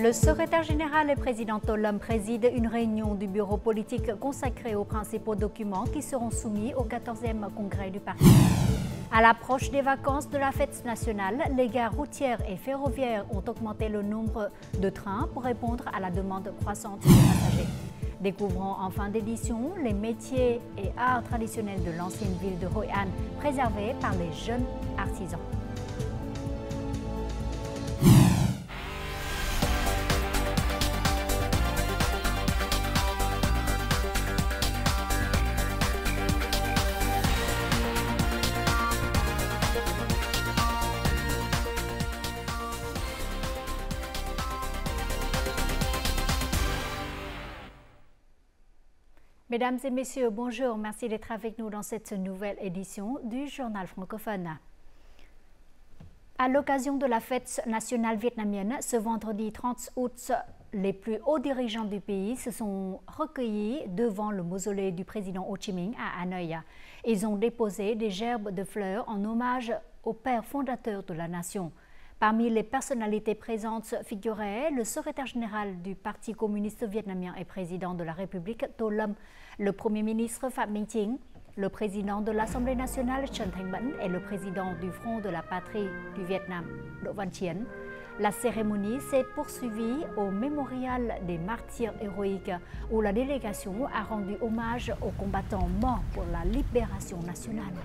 Le secrétaire général et président Tollam préside une réunion du bureau politique consacrée aux principaux documents qui seront soumis au 14e congrès du parti. À l'approche des vacances de la fête nationale, les gares routières et ferroviaires ont augmenté le nombre de trains pour répondre à la demande croissante des passagers. Découvrons en fin d'édition les métiers et arts traditionnels de l'ancienne ville de Hoi An, préservés par les jeunes artisans. Mesdames et messieurs, bonjour. Merci d'être avec nous dans cette nouvelle édition du Journal francophone. À l'occasion de la fête nationale vietnamienne, ce vendredi 30 août, les plus hauts dirigeants du pays se sont recueillis devant le mausolée du président Ho Chi Minh à Hanoï. Ils ont déposé des gerbes de fleurs en hommage au père fondateur de la nation. Parmi les personnalités présentes figurait le secrétaire général du Parti communiste vietnamien et président de la République, To Lâm, le Premier ministre Phạm Minh Chính, le président de l'Assemblée nationale Trần Thanh Mẫn et le président du Front de la Patrie du Vietnam, Đỗ Văn Chiến. La cérémonie s'est poursuivie au mémorial des martyrs héroïques où la délégation a rendu hommage aux combattants morts pour la libération nationale.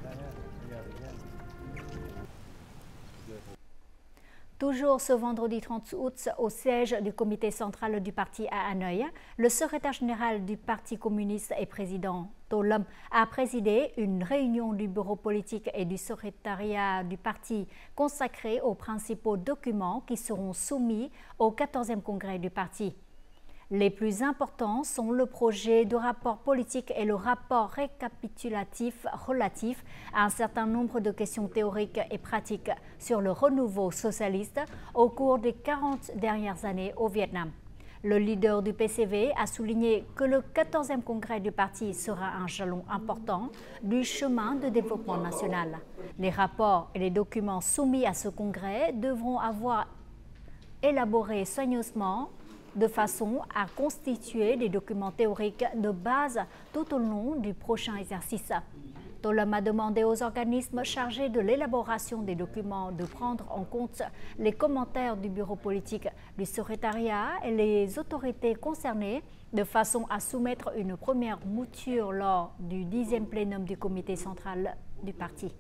Toujours ce vendredi 30 août, au siège du comité central du parti à Hanoï, le secrétaire général du Parti communiste et président To Lâm a présidé une réunion du bureau politique et du secrétariat du parti consacrée aux principaux documents qui seront soumis au 14e congrès du parti. Les plus importants sont le projet de rapport politique et le rapport récapitulatif relatif à un certain nombre de questions théoriques et pratiques sur le renouveau socialiste au cours des 40 dernières années au Vietnam. Le leader du PCV a souligné que le 14e congrès du parti sera un jalon important du chemin de développement national. Les rapports et les documents soumis à ce congrès devront avoir élaboré soigneusement de façon à constituer des documents théoriques de base tout au long du prochain exercice. To Lâm a demandé aux organismes chargés de l'élaboration des documents de prendre en compte les commentaires du bureau politique, du secrétariat et les autorités concernées de façon à soumettre une première mouture lors du 10e plénum du comité central du parti.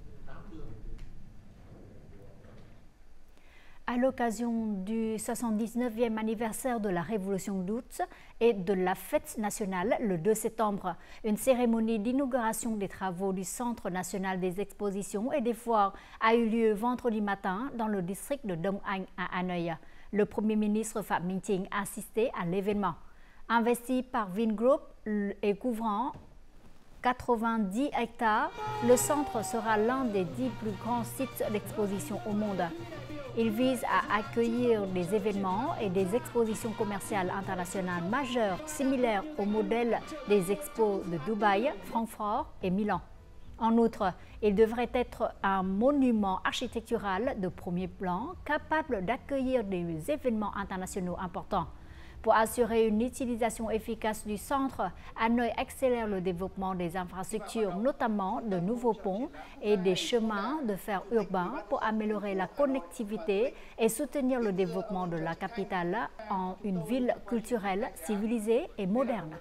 À l'occasion du 79e anniversaire de la Révolution d'août et de la fête nationale le 2 septembre, une cérémonie d'inauguration des travaux du Centre national des expositions et des foires a eu lieu vendredi matin dans le district de Đông Anh à Hanoï. Le Premier ministre Phạm Minh Chính a assisté à l'événement. Investi par Vingroup et couvrant 90 hectares, le centre sera l'un des 10 plus grands sites d'exposition au monde. Il vise à accueillir des événements et des expositions commerciales internationales majeures similaires au modèle des expos de Dubaï, Francfort et Milan. En outre, il devrait être un monument architectural de premier plan capable d'accueillir des événements internationaux importants. Pour assurer une utilisation efficace du centre, Hanoï accélère le développement des infrastructures, notamment de nouveaux ponts et des chemins de fer urbains pour améliorer la connectivité et soutenir le développement de la capitale en une ville culturelle, civilisée et moderne.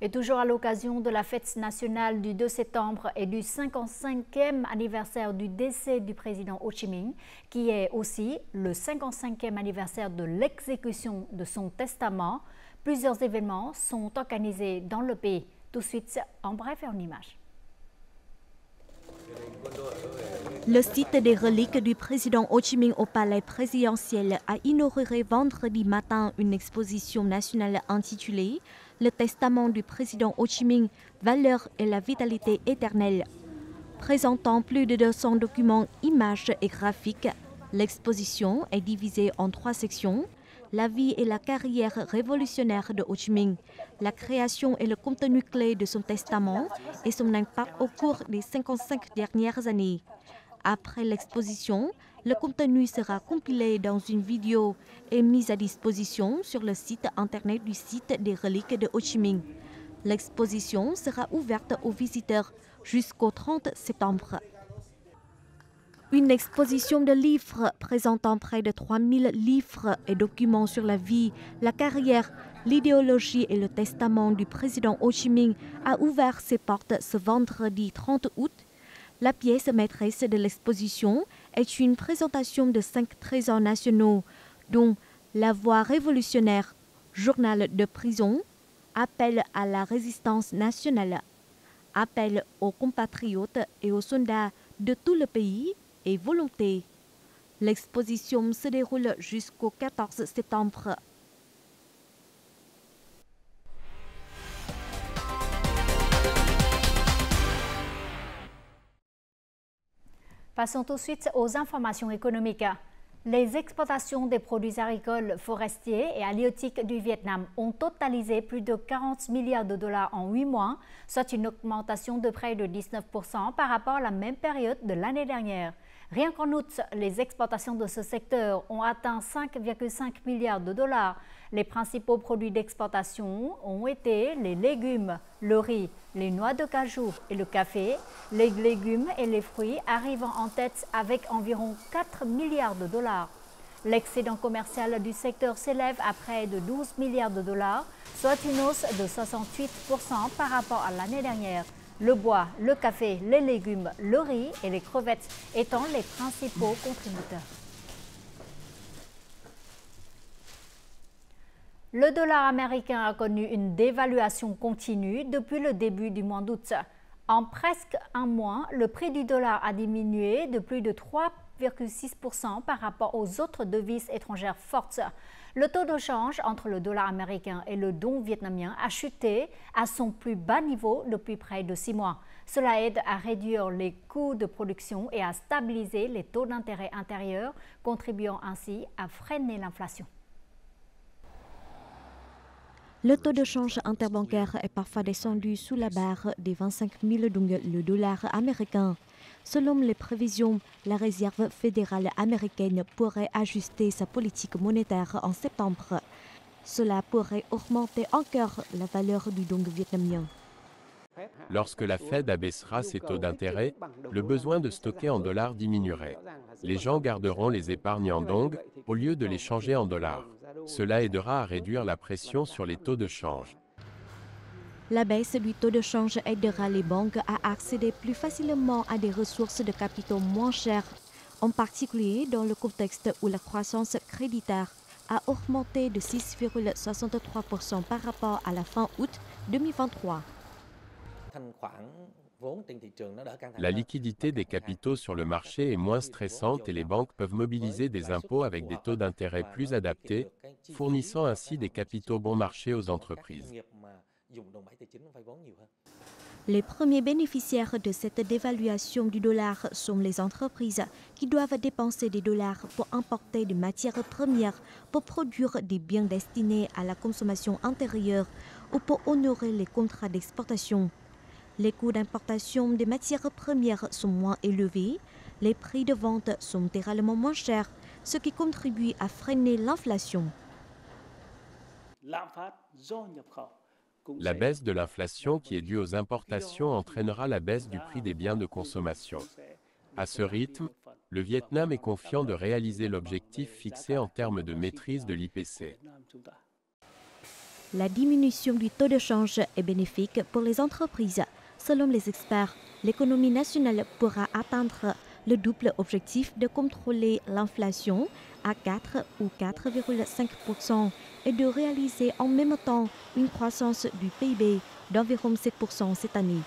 Et toujours à l'occasion de la fête nationale du 2 septembre et du 55e anniversaire du décès du président Ho Chi Minh, qui est aussi le 55e anniversaire de l'exécution de son testament, plusieurs événements sont organisés dans le pays. Tout de suite, en bref et en images. Le site des reliques du président Ho Chi Minh au palais présidentiel a inauguré vendredi matin une exposition nationale intitulée « Le testament du président Ho Chi Minh, valeurs et la vitalité éternelle ». Présentant plus de 200 documents, images et graphiques, l'exposition est divisée en 3 sections. La vie et la carrière révolutionnaire de Ho Chi Minh, la création et le contenu clé de son testament et son impact au cours des 55 dernières années. Après l'exposition, le contenu sera compilé dans une vidéo et mis à disposition sur le site internet du site des reliques de Ho Chi Minh. L'exposition sera ouverte aux visiteurs jusqu'au 30 septembre. Une exposition de livres présentant près de 3000 livres et documents sur la vie, la carrière, l'idéologie et le testament du président Ho Chi Minh a ouvert ses portes ce vendredi 30 août. La pièce maîtresse de l'exposition est une présentation de 5 trésors nationaux, dont La Voix révolutionnaire, Journal de prison, Appel à la résistance nationale, Appel aux compatriotes et aux soldats de tout le pays et Volonté. L'exposition se déroule jusqu'au 14 septembre. Passons tout de suite aux informations économiques. Les exportations des produits agricoles, forestiers et halieutiques du Vietnam ont totalisé plus de 40 milliards de dollars en 8 mois, soit une augmentation de près de 19% par rapport à la même période de l'année dernière. Rien qu'en août, les exportations de ce secteur ont atteint 5,5 milliards de dollars. Les principaux produits d'exportation ont été les légumes, le riz, les noix de cajou et le café. Les légumes et les fruits arrivant en tête avec environ 4 milliards de dollars. L'excédent commercial du secteur s'élève à près de 12 milliards de dollars, soit une hausse de 68% par rapport à l'année dernière. Le bois, le café, les légumes, le riz et les crevettes étant les principaux contributeurs. Le dollar américain a connu une dévaluation continue depuis le début du mois d'août. En presque un mois, le prix du dollar a diminué de plus de 3,6% par rapport aux autres devises étrangères fortes. Le taux de change entre le dollar américain et le dong vietnamien a chuté à son plus bas niveau depuis près de 6 mois. Cela aide à réduire les coûts de production et à stabiliser les taux d'intérêt intérieurs, contribuant ainsi à freiner l'inflation. Le taux de change interbancaire est parfois descendu sous la barre des 25 000 dong le dollar américain. Selon les prévisions, la Réserve fédérale américaine pourrait ajuster sa politique monétaire en septembre. Cela pourrait augmenter encore la valeur du dong vietnamien. Lorsque la Fed abaissera ses taux d'intérêt, le besoin de stocker en dollars diminuerait. Les gens garderont les épargnes en dong au lieu de les changer en dollars. Cela aidera à réduire la pression sur les taux de change. La baisse du taux de change aidera les banques à accéder plus facilement à des ressources de capitaux moins chères, en particulier dans le contexte où la croissance créditaire a augmenté de 6,63% par rapport à la fin août 2023. La liquidité des capitaux sur le marché est moins stressante et les banques peuvent mobiliser des impôts avec des taux d'intérêt plus adaptés, fournissant ainsi des capitaux bon marché aux entreprises. Les premiers bénéficiaires de cette dévaluation du dollar sont les entreprises qui doivent dépenser des dollars pour importer des matières premières pour produire des biens destinés à la consommation intérieure ou pour honorer les contrats d'exportation. Les coûts d'importation des matières premières sont moins élevés, les prix de vente sont également moins chers, ce qui contribue à freiner l'inflation. La baisse de l'inflation qui est due aux importations entraînera la baisse du prix des biens de consommation. À ce rythme, le Vietnam est confiant de réaliser l'objectif fixé en termes de maîtrise de l'IPC. La diminution du taux de change est bénéfique pour les entreprises. Selon les experts, l'économie nationale pourra atteindre le double objectif de contrôler l'inflation à 4 ou 4,5% et de réaliser en même temps une croissance du PIB d'environ 7% cette année.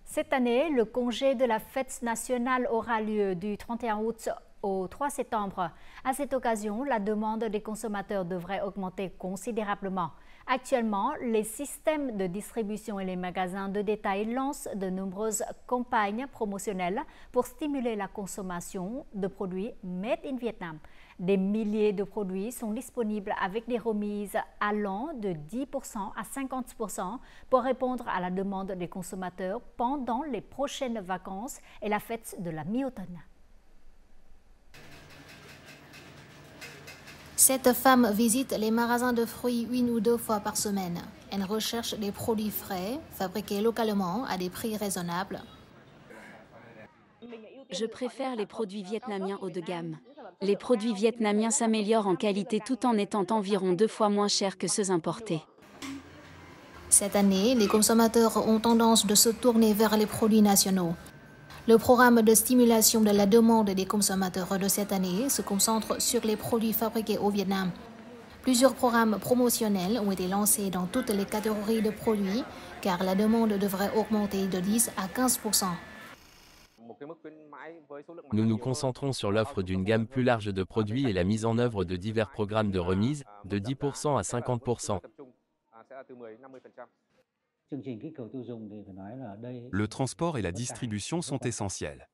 Cette année, le congé de la fête nationale aura lieu du 31 août au 3 septembre. À cette occasion, la demande des consommateurs devrait augmenter considérablement. Actuellement, les systèmes de distribution et les magasins de détail lancent de nombreuses campagnes promotionnelles pour stimuler la consommation de produits made in Vietnam. Des milliers de produits sont disponibles avec des remises allant de 10% à 50% pour répondre à la demande des consommateurs pendant les prochaines vacances et la fête de la mi-automne. Cette femme visite les magasins de fruits 1 ou 2 fois par semaine. Elle recherche des produits frais, fabriqués localement à des prix raisonnables. Je préfère les produits vietnamiens haut de gamme. Les produits vietnamiens s'améliorent en qualité tout en étant environ 2 fois moins chers que ceux importés. Cette année, les consommateurs ont tendance de se tourner vers les produits nationaux. Le programme de stimulation de la demande des consommateurs de cette année se concentre sur les produits fabriqués au Vietnam. Plusieurs programmes promotionnels ont été lancés dans toutes les catégories de produits car la demande devrait augmenter de 10 à 15%. Nous nous concentrons sur l'offre d'une gamme plus large de produits et la mise en œuvre de divers programmes de remise, de 10% à 50%. Le transport et la distribution sont essentiels.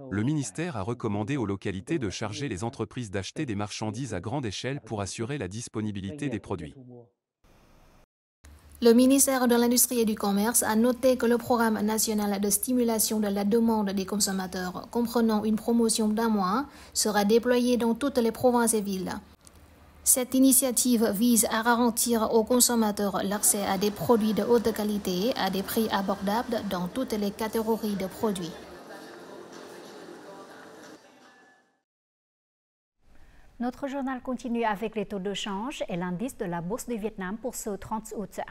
Le ministère a recommandé aux localités de charger les entreprises d'acheter des marchandises à grande échelle pour assurer la disponibilité des produits. Le ministère de l'Industrie et du Commerce a noté que le programme national de stimulation de la demande des consommateurs, comprenant une promotion d'1 mois, sera déployé dans toutes les provinces et villes. Cette initiative vise à garantir aux consommateurs l'accès à des produits de haute qualité à des prix abordables dans toutes les catégories de produits. Notre journal continue avec les taux de change et l'indice de la bourse du Vietnam pour ce 30 août.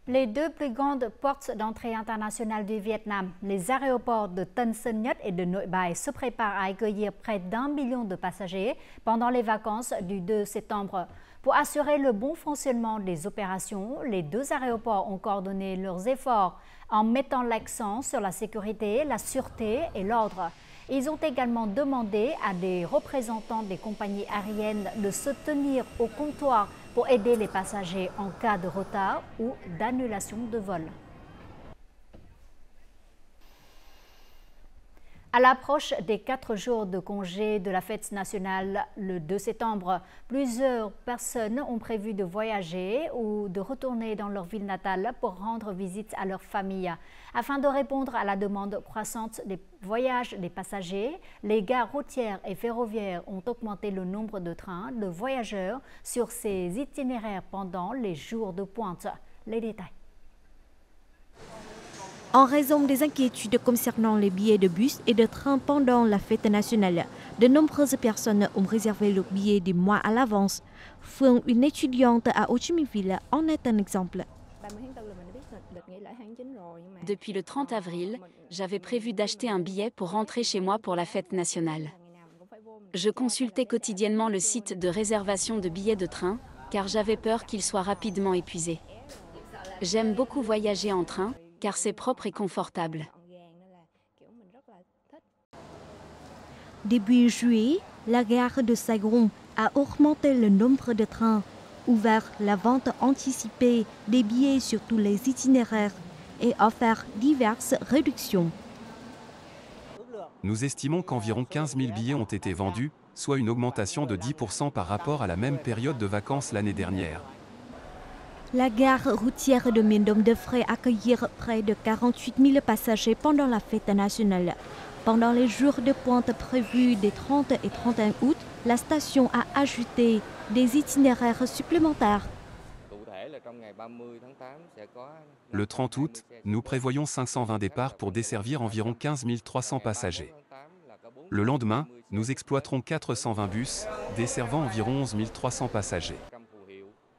Les 2 plus grandes portes d'entrée internationales du Vietnam, les aéroports de Tân Sơn Nhất et de Nội Bài, se préparent à accueillir près d'1 million de passagers pendant les vacances du 2 septembre. Pour assurer le bon fonctionnement des opérations, les 2 aéroports ont coordonné leurs efforts en mettant l'accent sur la sécurité, la sûreté et l'ordre. Ils ont également demandé à des représentants des compagnies aériennes de se tenir au comptoir pour aider les passagers en cas de retard ou d'annulation de vol. À l'approche des 4 jours de congé de la fête nationale le 2 septembre, plusieurs personnes ont prévu de voyager ou de retourner dans leur ville natale pour rendre visite à leur famille. Afin de répondre à la demande croissante des voyages des passagers, les gares routières et ferroviaires ont augmenté le nombre de trains de voyageurs sur ces itinéraires pendant les jours de pointe. Les détails. En raison des inquiétudes concernant les billets de bus et de train pendant la fête nationale, de nombreuses personnes ont réservé leurs billets des mois à l'avance. Phương, une étudiante à Ho Chi Minh Ville, en est un exemple. Depuis le 30 avril, j'avais prévu d'acheter un billet pour rentrer chez moi pour la fête nationale. Je consultais quotidiennement le site de réservation de billets de train, car j'avais peur qu'il soit rapidement épuisé. J'aime beaucoup voyager en train, car c'est propre et confortable. Début juillet, la gare de Saigon a augmenté le nombre de trains, ouvert la vente anticipée des billets sur tous les itinéraires et offert diverses réductions. Nous estimons qu'environ 15 000 billets ont été vendus, soit une augmentation de 10% par rapport à la même période de vacances l'année dernière. La gare routière de Minh Dong devrait accueillir près de 48 000 passagers pendant la fête nationale. Pendant les jours de pointe prévus des 30 et 31 août, la station a ajouté des itinéraires supplémentaires. Le 30 août, nous prévoyons 520 départs pour desservir environ 15 300 passagers. Le lendemain, nous exploiterons 420 bus, desservant environ 11 300 passagers.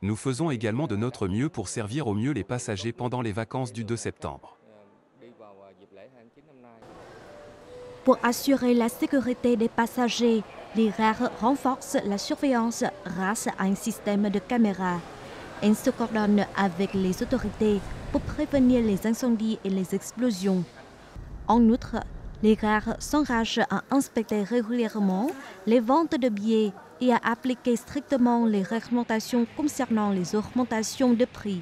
Nous faisons également de notre mieux pour servir au mieux les passagers pendant les vacances du 2 septembre. Pour assurer la sécurité des passagers, les RER renforcent la surveillance grâce à un système de caméras. Ils se coordonnent avec les autorités pour prévenir les incendies et les explosions. En outre, les RER s'engagent à inspecter régulièrement les ventes de billets et à appliquer strictement les réglementations concernant les augmentations de prix.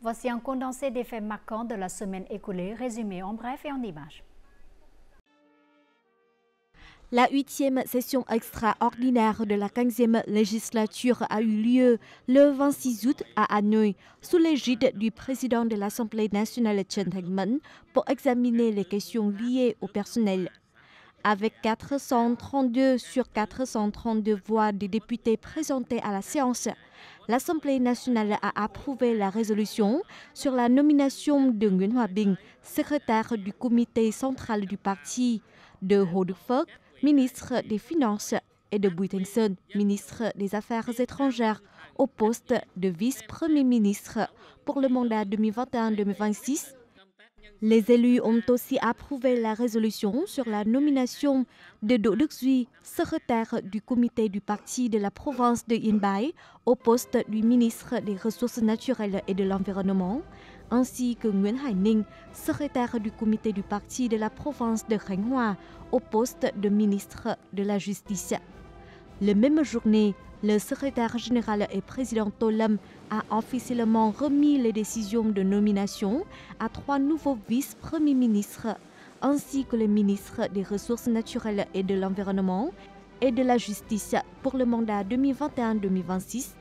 Voici un condensé des faits marquants de la semaine écoulée, résumé en bref et en images. La 8e session extraordinaire de la 15e législature a eu lieu le 26 août à Hanoï, sous l'égide du président de l'Assemblée nationale Chen Thanh-minh, pour examiner les questions liées au personnel. Avec 432 sur 432 voix des députés présentés à la séance, l'Assemblée nationale a approuvé la résolution sur la nomination de Nguyễn Hòa Bình, secrétaire du comité central du parti, de Hồ Đức Phước, ministre des Finances, et de Bùi Thanh Sơn, ministre des Affaires étrangères, au poste de vice-premier ministre pour le mandat 2021-2026. Les élus ont aussi approuvé la résolution sur la nomination de Đỗ Đức Duy, secrétaire du comité du parti de la province de Yên Bái, au poste du ministre des Ressources naturelles et de l'Environnement, ainsi que Nguyễn Hải Ninh, secrétaire du comité du parti de la province de Khánh Hòa, au poste de ministre de la Justice. La même journée, le secrétaire général et président Tô Lâm a officiellement remis les décisions de nomination à 3 nouveaux vice-premiers ministres, ainsi que le ministre des Ressources naturelles et de l'Environnement et de la Justice pour le mandat 2021-2026.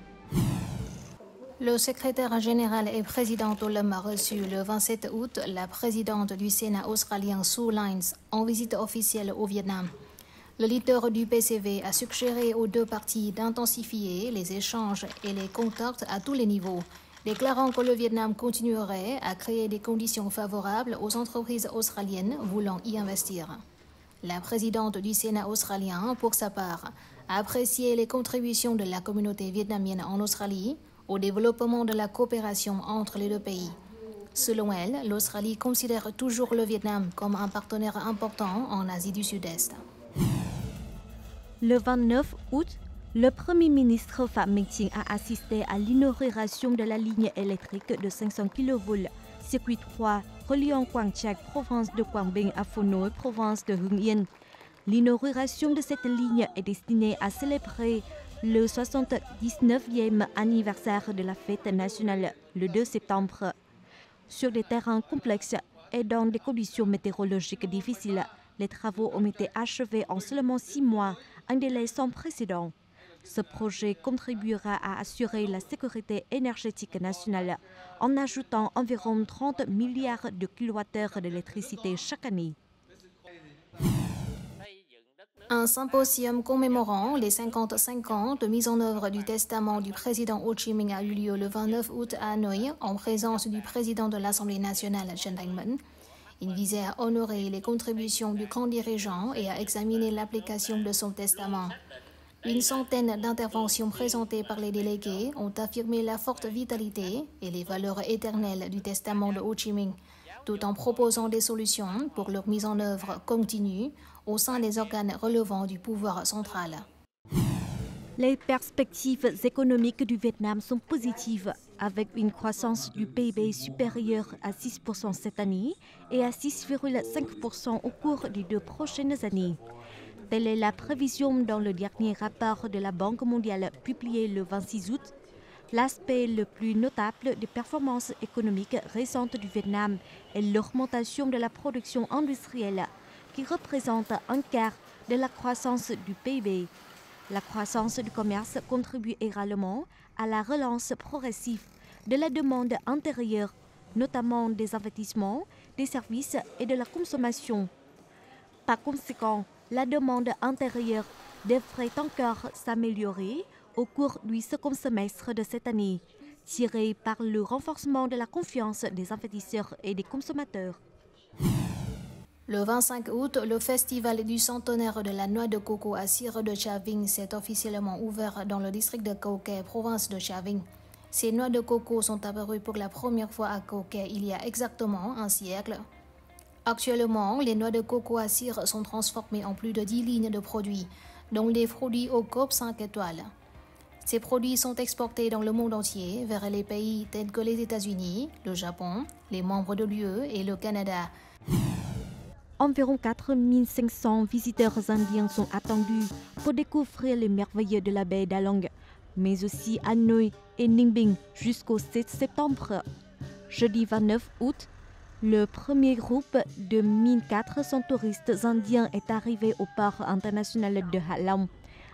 Le secrétaire général et président Tô Lâm a reçu le 27 août la présidente du Sénat australien Sue Lines en visite officielle au Vietnam. Le leader du PCV a suggéré aux deux parties d'intensifier les échanges et les contacts à tous les niveaux, déclarant que le Vietnam continuerait à créer des conditions favorables aux entreprises australiennes voulant y investir. La présidente du Sénat australien, pour sa part, a apprécié les contributions de la communauté vietnamienne en Australie au développement de la coopération entre les deux pays. Selon elle, l'Australie considère toujours le Vietnam comme un partenaire important en Asie du Sud-Est. Le 29 août, le Premier ministre Phạm Minh Chính a assisté à l'inauguration de la ligne électrique de 500 kV, circuit 3, reliant Quang Trạch, province de Quảng Bình à Phú Nối, province de Hưng Yên. L'inauguration de cette ligne est destinée à célébrer le 79e anniversaire de la fête nationale, le 2 septembre. Sur des terrains complexes et dans des conditions météorologiques difficiles, les travaux ont été achevés en seulement 6 mois, un délai sans précédent. Ce projet contribuera à assurer la sécurité énergétique nationale en ajoutant environ 30 milliards de kilowattheures d'électricité chaque année. Un symposium commémorant les 55 ans de mise en œuvre du testament du président Ho Chi Minh a eu lieu le 29 août à Hanoï en présence du président de l'Assemblée nationale Chen Thanh-minh. Il visait à honorer les contributions du grand dirigeant et à examiner l'application de son testament. Une centaine d'interventions présentées par les délégués ont affirmé la forte vitalité et les valeurs éternelles du testament de Ho Chi Minh, tout en proposant des solutions pour leur mise en œuvre continue au sein des organes relevant du pouvoir central. Les perspectives économiques du Vietnam sont positives, avec une croissance du PIB supérieure à 6% cette année et à 6,5% au cours des 2 prochaines années. Telle est la prévision dans le dernier rapport de la Banque mondiale publié le 26 août. L'aspect le plus notable des performances économiques récentes du Vietnam est l'augmentation de la production industrielle, qui représente un quart de la croissance du PIB. La croissance du commerce contribue également à la relance progressive de la demande intérieure, notamment des investissements, des services et de la consommation. Par conséquent, la demande intérieure devrait encore s'améliorer au cours du second semestre de cette année, tiré par le renforcement de la confiance des investisseurs et des consommateurs. Le 25 août, le festival du centenaire de la noix de coco à Sire de Chaving s'est officiellement ouvert dans le district de Koke, province de Chaving. Ces noix de coco sont apparues pour la première fois à Koke il y a exactement un siècle. Actuellement, les noix de coco à cire sont transformées en plus de 10 lignes de produits, dont les produits au COP 5 étoiles. Ces produits sont exportés dans le monde entier vers les pays tels que les États-Unis, le Japon, les membres de l'UE et le Canada. Environ 4 500 visiteurs indiens sont attendus pour découvrir les merveilles de la baie d'Along, mais aussi Hanoï et Ninh jusqu'au 7 septembre. Jeudi 29 août, le premier groupe de 1400 touristes indiens est arrivé au port international de Hạ Long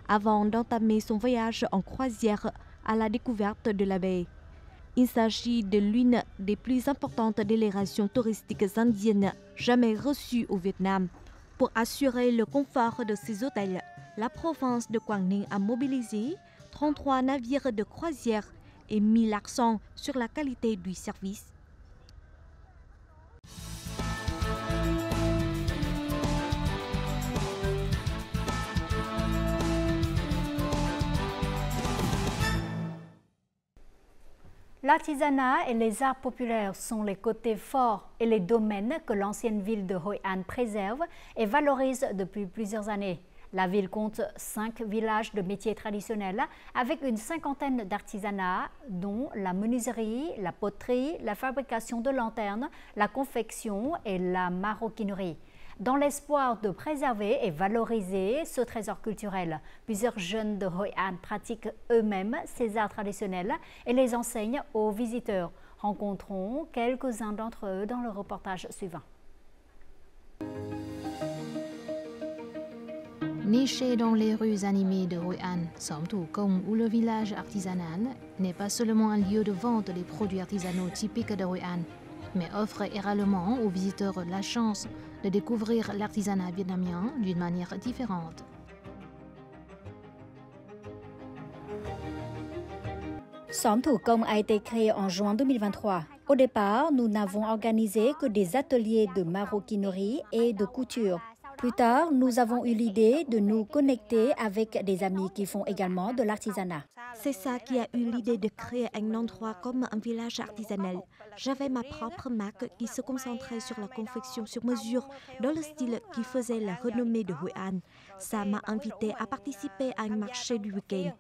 avant d'entamer son voyage en croisière à la découverte de la baie. Il s'agit de l'une des plus importantes délégations touristiques indiennes jamais reçues au Vietnam. Pour assurer le confort de ces hôtels, la province de Quảng Ninh a mobilisé 33 navires de croisière et mis l'accent sur la qualité du service. L'artisanat et les arts populaires sont les côtés forts et les domaines que l'ancienne ville de Hội An préserve et valorise depuis plusieurs années. La ville compte 5 villages de métiers traditionnels avec une cinquantaine d'artisanats, dont la menuiserie, la poterie, la fabrication de lanternes, la confection et la maroquinerie. Dans l'espoir de préserver et valoriser ce trésor culturel, plusieurs jeunes de Hội An pratiquent eux-mêmes ces arts traditionnels et les enseignent aux visiteurs. Rencontrons quelques-uns d'entre eux dans le reportage suivant. Niché dans les rues animées de Hội An, Xóm Thủ Công ou le village artisanal n'est pas seulement un lieu de vente des produits artisanaux typiques de Hội An, mais offre également aux visiteurs la chance de découvrir l'artisanat vietnamien d'une manière différente. Xóm Thủ Công a été créé en juin 2023. Au départ, nous n'avons organisé que des ateliers de maroquinerie et de couture. Plus tard, nous avons eu l'idée de nous connecter avec des amis qui font également de l'artisanat. C'est ça qui a eu l'idée de créer un endroit comme un village artisanal. J'avais ma propre marque qui se concentrait sur la confection sur mesure dans le style qui faisait la renommée de Hội An. Ça m'a invité à participer à un marché du week-end.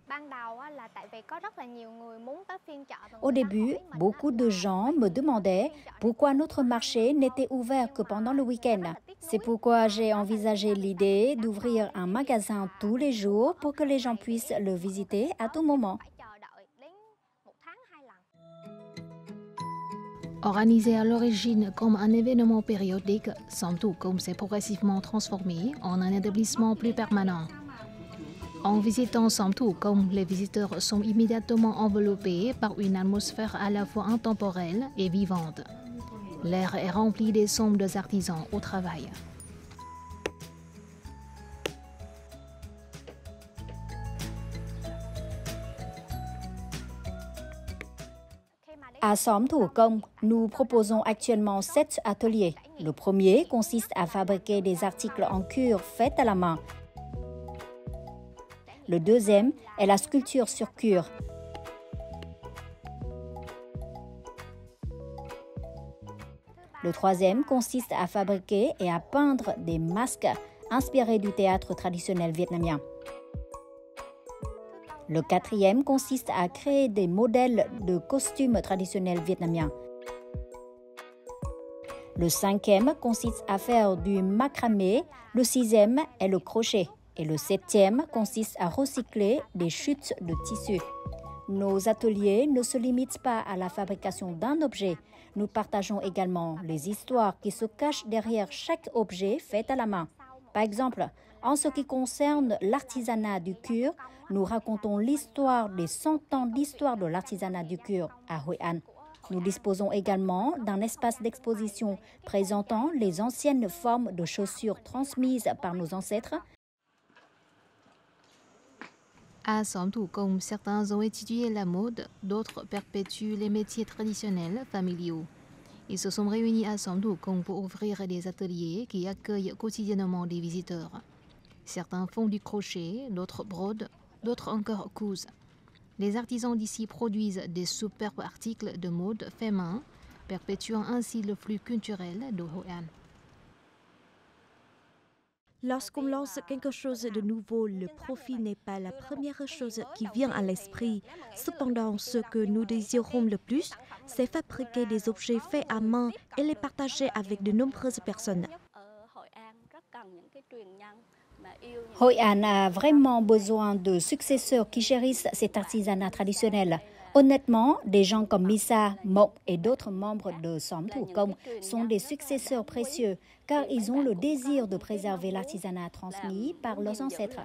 Au début, beaucoup de gens me demandaient pourquoi notre marché n'était ouvert que pendant le week-end. C'est pourquoi j'ai envisagé l'idée d'ouvrir un magasin tous les jours pour que les gens puissent le visiter à tout moment. Organisé à l'origine comme un événement périodique, Xóm Thủ Công s'est progressivement transformé en un établissement plus permanent. En visitant Xóm Thủ Công, les visiteurs sont immédiatement enveloppés par une atmosphère à la fois intemporelle et vivante. L'air est rempli des sons des artisans au travail. À Xóm Thủ Công, nous proposons actuellement 7 ateliers. Le premier consiste à fabriquer des articles en cuir faits à la main. Le deuxième est la sculpture sur cuir. Le troisième consiste à fabriquer et à peindre des masques inspirés du théâtre traditionnel vietnamien. Le quatrième consiste à créer des modèles de costumes traditionnels vietnamiens. Le cinquième consiste à faire du macramé. Le sixième est le crochet. Et le septième consiste à recycler des chutes de tissu. Nos ateliers ne se limitent pas à la fabrication d'un objet. Nous partageons également les histoires qui se cachent derrière chaque objet fait à la main. Par exemple, en ce qui concerne l'artisanat du cuir, nous racontons l'histoire des 100 ans d'histoire de l'artisanat du cuir à Hoi An. Nous disposons également d'un espace d'exposition présentant les anciennes formes de chaussures transmises par nos ancêtres. À Som Thu Kong, certains ont étudié la mode, d'autres perpétuent les métiers traditionnels familiaux. Ils se sont réunis à Som Thu Kong pour ouvrir des ateliers qui accueillent quotidiennement des visiteurs. Certains font du crochet, d'autres brodent, d'autres encore cousent. Les artisans d'ici produisent des superbes articles de mode fait main, perpétuant ainsi le flux culturel de Hoi An. Lorsqu'on lance quelque chose de nouveau, le profit n'est pas la première chose qui vient à l'esprit. Cependant, ce que nous désirons le plus, c'est fabriquer des objets faits à main et les partager avec de nombreuses personnes. Hoi An a vraiment besoin de successeurs qui chérissent cet artisanat traditionnel. Honnêtement, des gens comme Misa, Mok et d'autres membres de Som Thu Kong sont des successeurs précieux car ils ont le désir de préserver l'artisanat transmis par leurs ancêtres.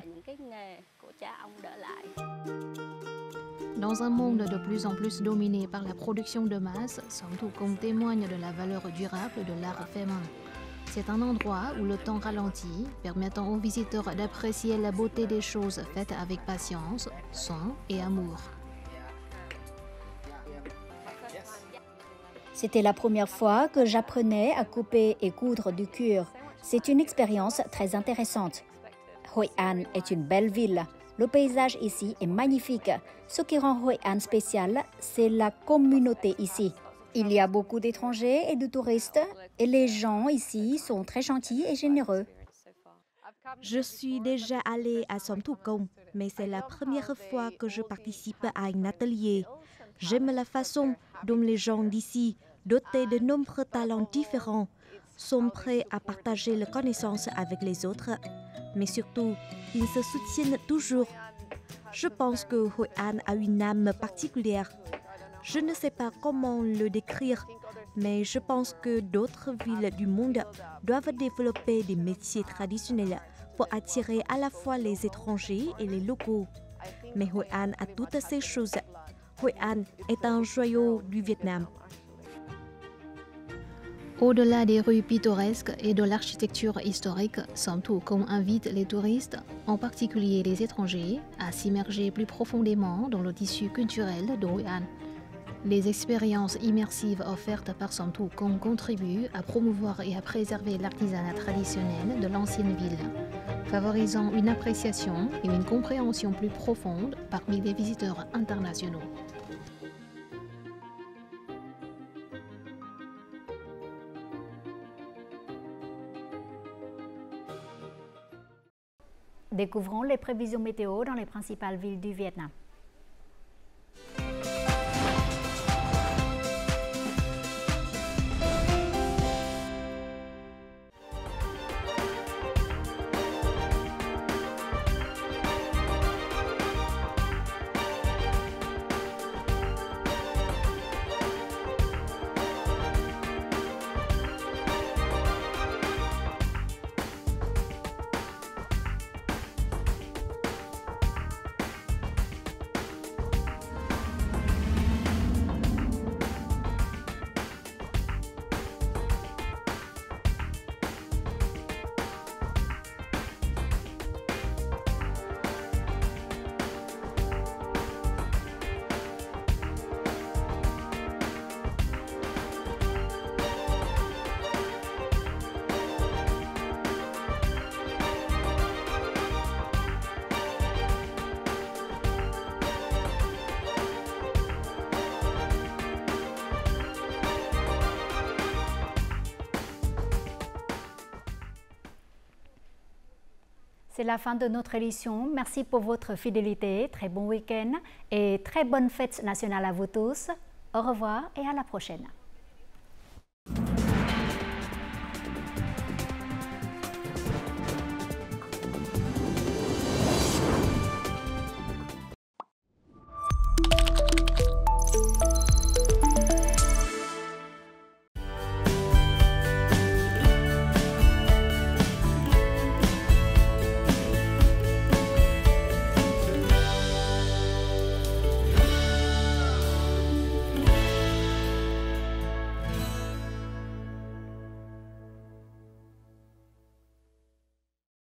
Dans un monde de plus en plus dominé par la production de masse, Som Thu Kong témoigne de la valeur durable de l'art fait main. C'est un endroit où le temps ralentit, permettant aux visiteurs d'apprécier la beauté des choses faites avec patience, soin et amour. C'était la première fois que j'apprenais à couper et coudre du cuir. C'est une expérience très intéressante. Hoi An est une belle ville. Le paysage ici est magnifique. Ce qui rend Hoi An spécial, c'est la communauté ici. Il y a beaucoup d'étrangers et de touristes et les gens ici sont très gentils et généreux. Je suis déjà allée à Som Thu Kong, mais c'est la première fois que je participe à un atelier. J'aime la façon dont les gens d'ici, dotés de nombreux talents différents, sont prêts à partager leurs connaissances avec les autres. Mais surtout, ils se soutiennent toujours. Je pense que Hoi An a une âme particulière. Je ne sais pas comment le décrire, mais je pense que d'autres villes du monde doivent développer des métiers traditionnels pour attirer à la fois les étrangers et les locaux. Mais Hoi An a toutes ces choses. Hoi An est un joyau du Vietnam. Au-delà des rues pittoresques et de l'architecture historique, Som Thu Kong invite les touristes, en particulier les étrangers, à s'immerger plus profondément dans le tissu culturel de Hoi An. Les expériences immersives offertes par Som Thu Kong contribuent à promouvoir et à préserver l'artisanat traditionnel de l'ancienne ville, favorisant une appréciation et une compréhension plus profonde parmi les visiteurs internationaux. Découvrons les prévisions météo dans les principales villes du Vietnam. C'est la fin de notre édition. Merci pour votre fidélité. Très bon week-end et très bonne fête nationale à vous tous. Au revoir et à la prochaine.